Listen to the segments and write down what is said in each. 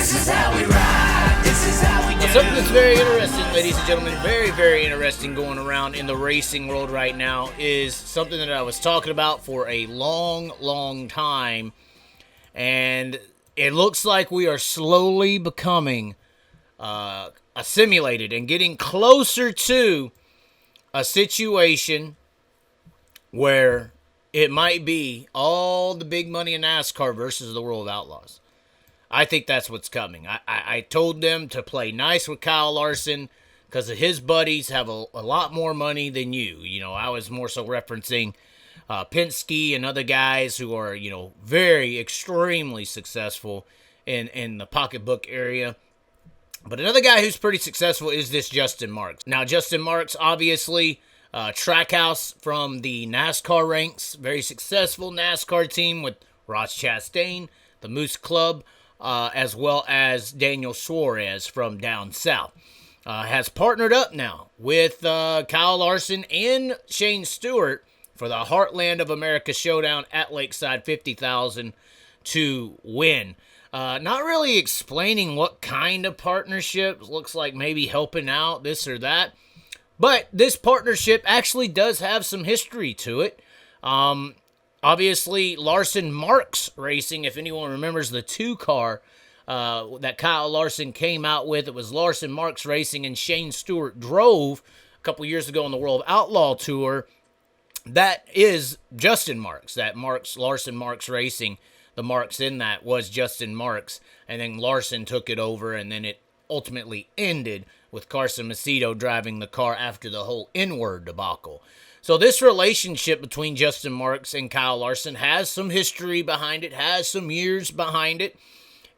This is how we ride. This is how we do. Something that's very interesting, ladies and gentlemen, very, very interesting going around in the racing world right now is something that I was talking about for a long, long time. And it looks like we are slowly becoming assimilated and getting closer to a situation where it might be all the big money in NASCAR versus the World of Outlaws. I think that's what's coming. I told them to play nice with Kyle Larson because his buddies have a lot more money than you. You know, I was more so referencing Penske and other guys who are, you know, very extremely successful in the pocketbook area. But another guy who's pretty successful is this Justin Marks. Now, Justin Marks, obviously, Trackhouse from the NASCAR ranks, very successful NASCAR team with Ross Chastain, the Moose Club, as well as Daniel Suarez from down south. Has partnered up now with Kyle Larson and Shane Stewart for the Heartland of America Showdown at Lakeside, $50,000 to win. Not really explaining what kind of partnership. Looks like maybe helping out this or that. But this partnership actually does have some history to it. Obviously, Larson Marks Racing, if anyone remembers the 2-car that Kyle Larson came out with, it was Larson Marks Racing and Shane Stewart drove a couple years ago on the World Outlaw Tour. That is Justin Marks, that Larson Marks Racing. The Marks in that was Justin Marks, and then Larson took it over, and then it ultimately ended with Carson Macedo driving the car after the whole N-word debacle. So this relationship between Justin Marks and Kyle Larson has some history behind it, has some years behind it,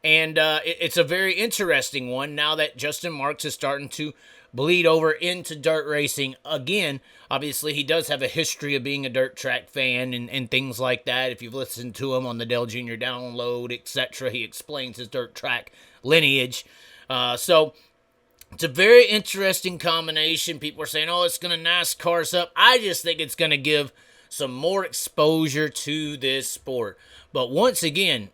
and it's a very interesting one now that Justin Marks is starting to bleed over into dirt racing again. Obviously, he does have a history of being a dirt track fan and things like that. If you've listened to him on the Dale Jr. Download, etc., he explains his dirt track lineage. So it's a very interesting combination. People are saying, oh, it's going to NASCAR us up. I just think it's going to give some more exposure to this sport. But once again,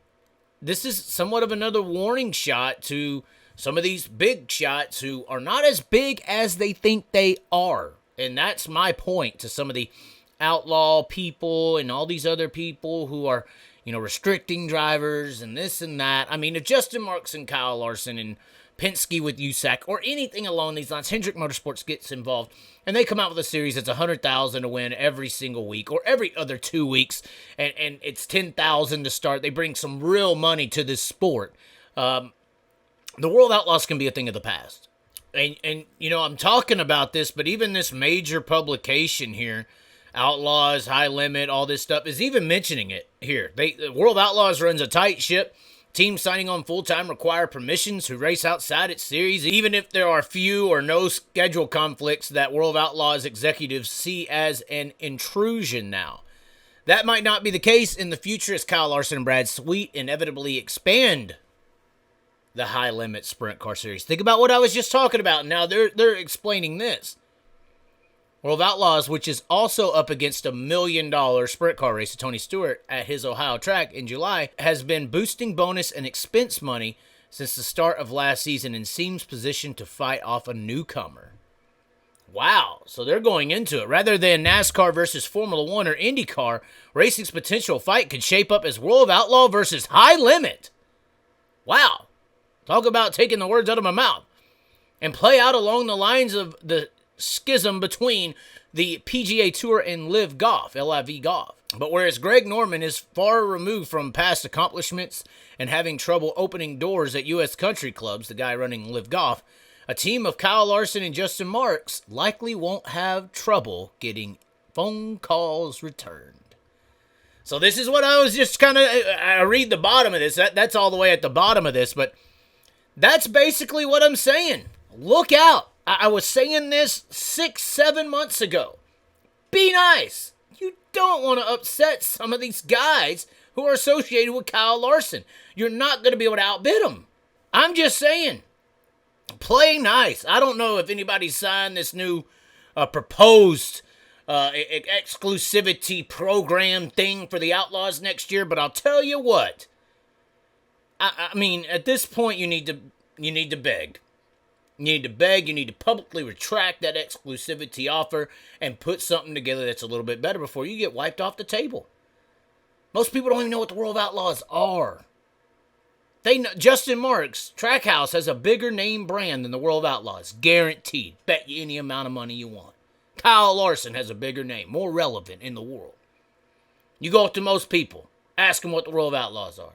this is somewhat of another warning shot to some of these big shots who are not as big as they think they are. And that's my point to some of the outlaw people and all these other people who are, you know, restricting drivers and this and that. I mean, if Justin Marks and Kyle Larson and Penske with USAC or anything along these lines, Hendrick Motorsports gets involved and they come out with a series that's $100,000 to win every single week or every other 2 weeks, and it's $10,000 to start. They bring some real money to this sport. The World Outlaws can be a thing of the past. And you know, I'm talking about this, but even this major publication here, Outlaws, High Limit, all this stuff, is even mentioning it here. The World Outlaws runs a tight ship. Teams signing on full-time require permissions to race outside its series, even if there are few or no schedule conflicts that World Outlaws executives see as an intrusion now. That might not be the case in the future as Kyle Larson and Brad Sweet inevitably expand the High Limit Sprint Car Series. Think about what I was just talking about. Now they're explaining this. World Outlaws, which is also up against $1 million sprint car race to Tony Stewart at his Ohio track in July, has been boosting bonus and expense money since the start of last season and seems positioned to fight off a newcomer. Wow, so they're going into it. Rather than NASCAR versus Formula One or IndyCar, racing's potential fight could shape up as World Outlaw versus High Limit. Wow. Talk about taking the words out of my mouth. And play out along the lines of the schism between the PGA Tour and LIV Golf, LIV Golf. But whereas Greg Norman is far removed from past accomplishments and having trouble opening doors at U.S. country clubs, the guy running LIV Golf, a team of Kyle Larson and Justin Marks likely won't have trouble getting phone calls returned. So this is what I was just kind of, I read the bottom of this. That's all the way at the bottom of this, but that's basically what I'm saying. Look out. I was saying this 6-7 months ago. Be nice. You don't want to upset some of these guys who are associated with Kyle Larson. You're not going to be able to outbid them. I'm just saying. Play nice. I don't know if anybody signed this new proposed exclusivity program thing for the Outlaws next year, but I'll tell you what. I mean, at this point, you need to beg. You need to beg. You need to publicly retract that exclusivity offer and put something together that's a little bit better before you get wiped off the table. Most people don't even know what the World of Outlaws are. They know, Justin Marks, Trackhouse has a bigger name brand than the World of Outlaws. Guaranteed. Bet you any amount of money you want. Kyle Larson has a bigger name, more relevant in the world. You go up to most people, ask them what the World of Outlaws are.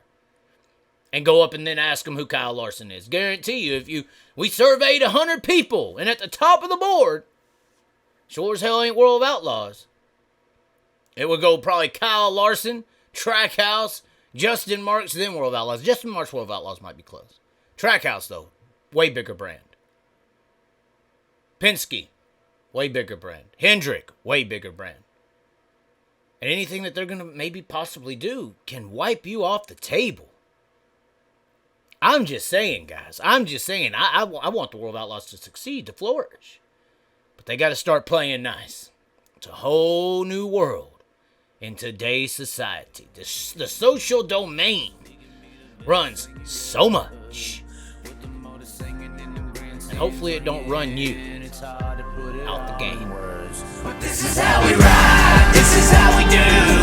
And go up and then ask them who Kyle Larson is. Guarantee you, we surveyed 100 people, and at the top of the board, sure as hell ain't World of Outlaws. It would go probably Kyle Larson, Trackhouse, Justin Marks, then World of Outlaws. Justin Marks' World of Outlaws might be close. Trackhouse, though, way bigger brand. Penske, way bigger brand. Hendrick, way bigger brand. And anything that they're going to maybe possibly do can wipe you off the table. I'm just saying, guys. I'm just saying. I want the World of Outlaws to succeed, to flourish. But they got to start playing nice. It's a whole new world in today's society. The social domain runs so much. And hopefully it don't run you out the game. This is how we ride, this is how we do.